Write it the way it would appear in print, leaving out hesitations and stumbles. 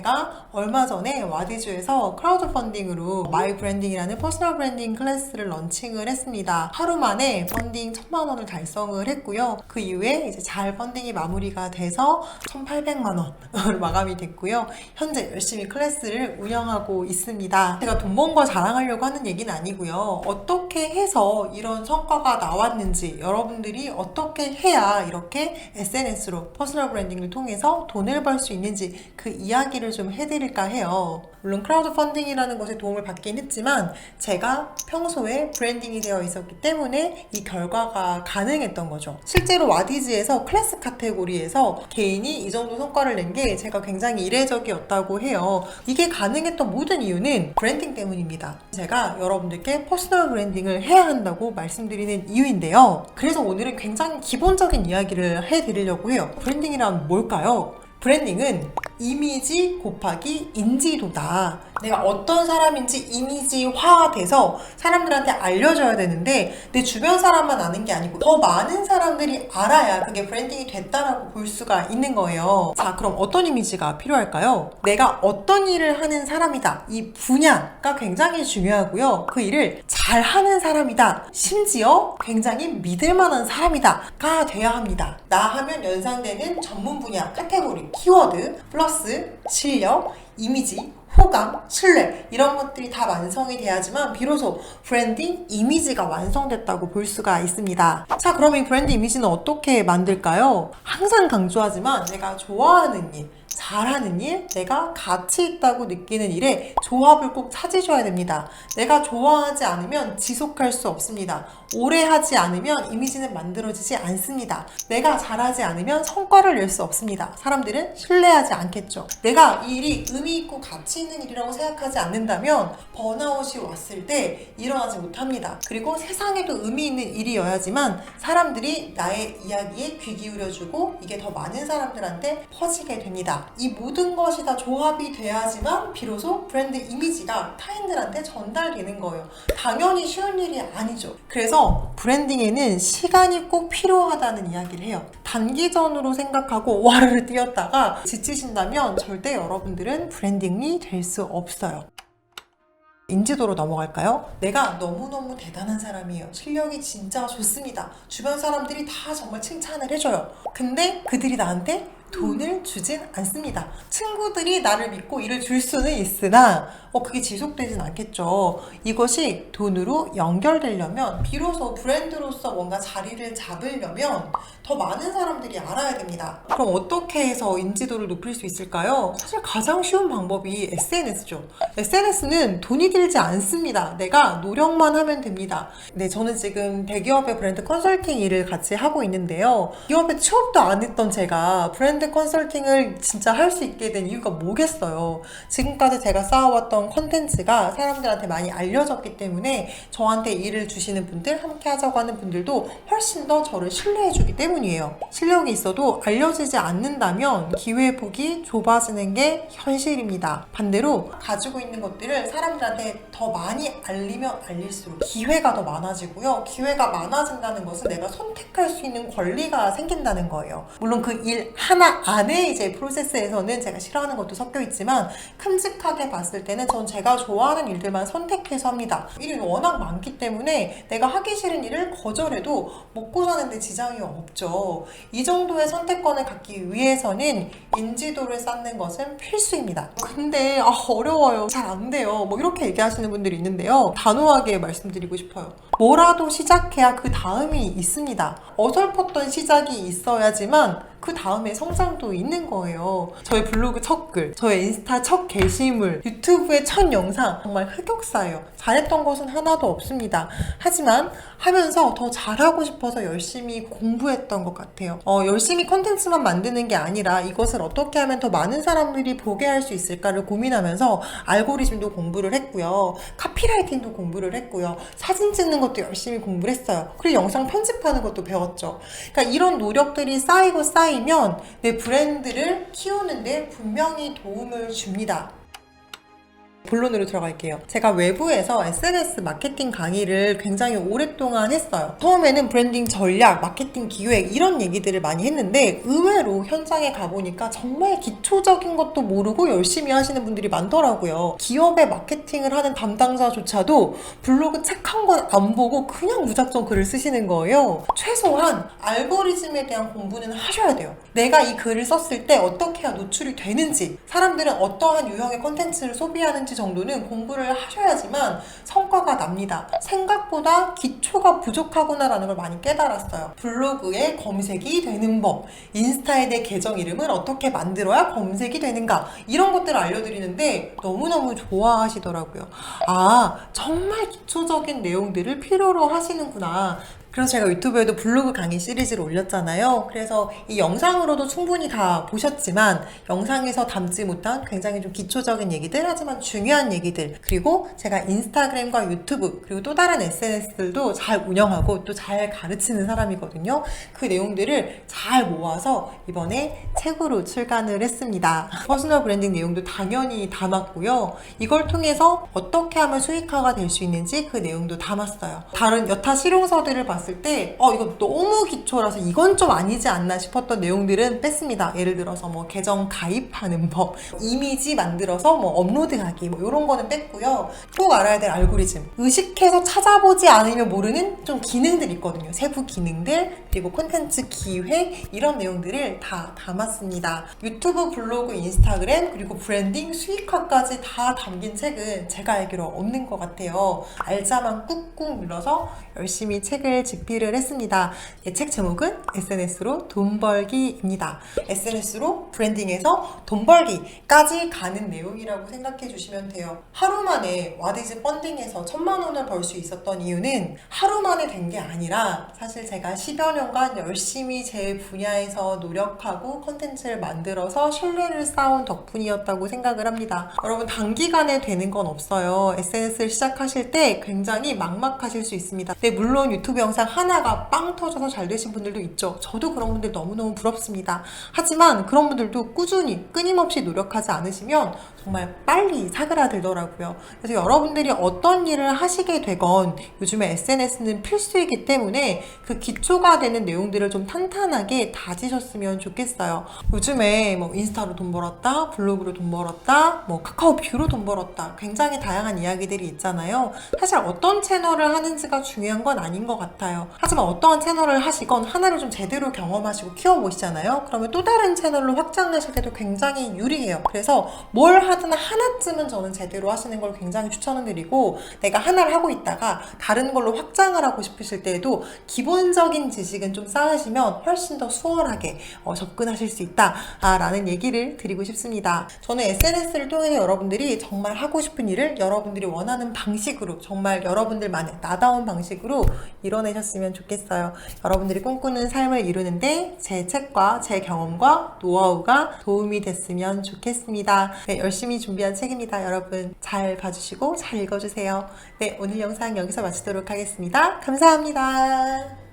제가 얼마 전에 와디즈에서 크라우드 펀딩으로 마이 브랜딩이라는 퍼스널 브랜딩 클래스를 런칭을 했습니다. 하루 만에 펀딩 1000만 원을 달성을 했고요. 그 이후에 이제 잘 펀딩이 마무리가 돼서 1800만 원으로 마감이 됐고요. 현재 열심히 클래스를 운영하고 있습니다. 제가 돈 번 거 자랑하려고 하는 얘기는 아니고요. 어떻게 해서 이런 성과가 나왔는지, 여러분들이 어떻게 해야 이렇게 SNS로 퍼스널 브랜딩을 통해서 돈을 벌 수 있는지 그 이야기를 좀 해드릴까 해요. 물론 크라우드 펀딩이라는 것에 도움을 받긴 했지만 제가 평소에 브랜딩이 되어 있었기 때문에 이 결과가 가능했던 거죠. 실제로 와디즈에서 클래스 카테고리에서 개인이 이 정도 성과를 낸 게 제가 굉장히 이례적이었다고 해요. 이게 가능했던 모든 이유는 브랜딩 때문입니다. 제가 여러분들께 퍼스널 브랜딩을 해야 한다고 말씀드리는 이유인데요. 그래서 오늘은 굉장히 기본적인 이야기를 해드리려고 해요. 브랜딩이란 뭘까요? 브랜딩은 이미지 곱하기 인지도다. 내가 어떤 사람인지 이미지화돼서 사람들한테 알려줘야 되는데 내 주변 사람만 아는 게 아니고 더 많은 사람들이 알아야 그게 브랜딩이 됐다라고 볼 수가 있는 거예요. 자, 그럼 어떤 이미지가 필요할까요? 내가 어떤 일을 하는 사람이다. 이 분야가 굉장히 중요하고요. 그 일을 잘하는 사람이다. 심지어 굉장히 믿을 만한 사람이다가 돼야 합니다. 나 하면 연상되는 전문 분야 카테고리, 키워드, 플러스 실력, 이미지, 호감, 신뢰 이런 것들이 다 완성이 돼야지만 비로소 브랜딩 이미지가 완성됐다고 볼 수가 있습니다. 자, 그럼 이 브랜드 이미지는 어떻게 만들까요? 항상 강조하지만 내가 좋아하는 일, 잘하는 일, 내가 가치 있다고 느끼는 일에 조합을 꼭 찾으셔야 됩니다. 내가 좋아하지 않으면 지속할 수 없습니다. 오래 하지 않으면 이미지는 만들어지지 않습니다. 내가 잘하지 않으면 성과를 낼 수 없습니다. 사람들은 신뢰하지 않겠죠. 내가 이 일이 의미 있고 가치 있는 일이라고 생각하지 않는다면 번아웃이 왔을 때 일어나지 못합니다. 그리고 세상에도 의미 있는 일이어야지만 사람들이 나의 이야기에 귀 기울여주고 이게 더 많은 사람들한테 퍼지게 됩니다. 이 모든 것이 다 조합이 돼야지만 비로소 브랜드 이미지가 타인들한테 전달되는 거예요. 당연히 쉬운 일이 아니죠. 그래서 브랜딩에는 시간이 꼭 필요하다는 이야기를 해요. 단기전으로 생각하고 와르르 뛰었다가 지치신다면 절대 여러분들은 브랜딩이 될 수 없어요. 인지도로 넘어갈까요? 내가 너무너무 대단한 사람이에요. 실력이 진짜 좋습니다. 주변 사람들이 다 정말 칭찬을 해줘요. 근데 그들이 나한테 돈을 주진 않습니다. 친구들이 나를 믿고 일을 줄 수는 있으나 그게 지속되진 않겠죠. 이것이 돈으로 연결되려면 비로소 브랜드로서 뭔가 자리를 잡으려면 더 많은 사람들이 알아야 됩니다. 그럼 어떻게 해서 인지도를 높일 수 있을까요? 사실 가장 쉬운 방법이 SNS죠. SNS는 돈이 들지 않습니다. 내가 노력만 하면 됩니다. 네, 저는 지금 대기업의 브랜드 컨설팅 일을 같이 하고 있는데요. 기업에 취업도 안 했던 제가 브랜드 컨설팅을 진짜 할 수 있게 된 이유가 뭐겠어요. 지금까지 제가 쌓아왔던 컨텐츠가 사람들한테 많이 알려졌기 때문에 저한테 일을 주시는 분들, 함께 하자고 하는 분들도 훨씬 더 저를 신뢰해주기 때문이에요. 실력이 있어도 알려지지 않는다면 기회 폭이 좁아지는 게 현실입니다. 반대로 가지고 있는 것들을 사람들한테 더 많이 알리면 알릴수록 기회가 더 많아지고요. 기회가 많아진다는 것은 내가 선택할 수 있는 권리가 생긴다는 거예요. 물론 그 일 하나 안에 이제 프로세스에서는 제가 싫어하는 것도 섞여 있지만 큼직하게 봤을 때는 전 제가 좋아하는 일들만 선택해서 합니다. 일이 워낙 많기 때문에 내가 하기 싫은 일을 거절해도 먹고 사는데 지장이 없죠. 이 정도의 선택권을 갖기 위해서는 인지도를 쌓는 것은 필수입니다. 근데 어려워요. 잘 안 돼요. 이렇게 얘기하시는 분들이 있는데요. 단호하게 말씀드리고 싶어요. 뭐라도 시작해야 그 다음이 있습니다. 어설펐던 시작이 있어야지만 그 다음에 성장도 있는 거예요. 저의 블로그 첫 글, 저의 인스타 첫 게시물, 유튜브의 첫 영상 정말 흑역사예요. 잘했던 것은 하나도 없습니다. 하지만 하면서 더 잘하고 싶어서 열심히 공부했던 것 같아요. 열심히 컨텐츠만 만드는 게 아니라 이것을 어떻게 하면 더 많은 사람들이 보게 할 수 있을까를 고민하면서 알고리즘도 공부를 했고요. 카피라이팅도 공부를 했고요. 사진 찍는 것도 열심히 공부를 했어요. 그리고 영상 편집하는 것도 배웠죠. 그러니까 이런 노력들이 쌓이면 내 브랜드를 키우는데 분명히 도움을 줍니다. 본론으로 들어갈게요. 제가 외부에서 SNS 마케팅 강의를 굉장히 오랫동안 했어요. 처음에는 브랜딩 전략, 마케팅 기획 이런 얘기들을 많이 했는데 의외로 현장에 가보니까 정말 기초적인 것도 모르고 열심히 하시는 분들이 많더라고요. 기업의 마케팅을 하는 담당자조차도 블로그 책 한 권 안 보고 그냥 무작정 글을 쓰시는 거예요. 최소한 알고리즘에 대한 공부는 하셔야 돼요. 내가 이 글을 썼을 때 어떻게 해야 노출이 되는지, 사람들은 어떠한 유형의 콘텐츠를 소비하는지 정도는 공부를 하셔야지만 성과가 납니다. 생각보다 기초가 부족하구나라는 걸 많이 깨달았어요. 블로그에 검색이 되는 법, 인스타에 내 계정 이름을 어떻게 만들어야 검색이 되는가, 이런 것들을 알려드리는데 너무너무 좋아하시더라고요. 아, 정말 기초적인 내용들을 필요로 하시는구나. 그래서 제가 유튜브에도 블로그 강의 시리즈를 올렸잖아요. 그래서 이 영상으로도 충분히 다 보셨지만 영상에서 담지 못한 굉장히 좀 기초적인 얘기들, 하지만 중요한 얘기들, 그리고 제가 인스타그램과 유튜브 그리고 또 다른 SNS들도 잘 운영하고 또 잘 가르치는 사람이거든요. 그 내용들을 잘 모아서 이번에 책으로 출간을 했습니다. 퍼스널 브랜딩 내용도 당연히 담았고요. 이걸 통해서 어떻게 하면 수익화가 될 수 있는지 그 내용도 담았어요. 다른 여타 실용서들을 봤을 때 이거 너무 기초라서 이건 좀 아니지 않나 싶었던 내용들은 뺐습니다. 예를 들어서 뭐 계정 가입하는 법, 이미지 만들어서 뭐 업로드하기, 뭐 이런 거는 뺐고요. 꼭 알아야 될 알고리즘, 의식해서 찾아보지 않으면 모르는 좀 기능들 있거든요. 세부 기능들, 그리고 콘텐츠 기획, 이런 내용들을 다 담았습니다. 유튜브, 블로그, 인스타그램, 그리고 브랜딩, 수익화까지 다 담긴 책은 제가 알기로 없는 것 같아요. 알짜만 꾹꾹 눌러서 열심히 책을 집필을 했습니다. 책 제목은 SNS로 돈 벌기입니다. SNS로 브랜딩에서 돈 벌기까지 가는 내용이라고 생각해 주시면 돼요. 하루 만에 와디즈 펀딩에서 1,000만 원을 벌 수 있었던 이유는 하루 만에 된 게 아니라 사실 제가 10여 년간 열심히 제 분야에서 노력하고 컨텐츠를 만들어서 신뢰를 쌓은 덕분이었다고 생각을 합니다. 여러분, 단기간에 되는 건 없어요. SNS를 시작하실 때 굉장히 막막하실 수 있습니다. 네, 물론 유튜브 영상 하나가 빵 터져서 잘 되신 분들도 있죠. 저도 그런 분들 너무너무 부럽습니다. 하지만 그런 분들도 꾸준히 끊임없이 노력하지 않으시면 정말 빨리 사그라들더라고요. 그래서 여러분들이 어떤 일을 하시게 되건 요즘에 SNS는 필수이기 때문에 그 기초가 되는 내용들을 좀 탄탄하게 다지셨으면 좋겠어요. 요즘에 뭐 인스타로 돈 벌었다, 블로그로 돈 벌었다, 뭐 카카오 뷰로 돈 벌었다, 굉장히 다양한 이야기들이 있잖아요. 사실 어떤 채널을 하는지가 중요한 건 아닌 것 같아요. 하지만 어떠한 채널을 하시건 하나를 좀 제대로 경험하시고 키워보시잖아요. 그러면 또 다른 채널로 확장하실 때도 굉장히 유리해요. 그래서 뭘 하든 하나쯤은 저는 제대로 하시는 걸 굉장히 추천을 드리고, 내가 하나를 하고 있다가 다른 걸로 확장을 하고 싶으실 때에도 기본적인 지식은 좀 쌓으시면 훨씬 더 수월하게 접근하실 수 있다라는 얘기를 드리고 싶습니다. 저는 SNS를 통해서 여러분들이 정말 하고 싶은 일을 여러분들이 원하는 방식으로, 정말 여러분들만의 나다운 방식으로 이뤄내셨으면 좋겠어요. 여러분들이 꿈꾸는 삶을 이루는데 제 책과 제 경험과 노하우가 도움이 됐으면 좋겠습니다. 네, 열심히 준비한 책입니다. 여러분 잘 봐주시고 잘 읽어주세요. 네, 오늘 영상 여기서 마치도록 하겠습니다. 감사합니다.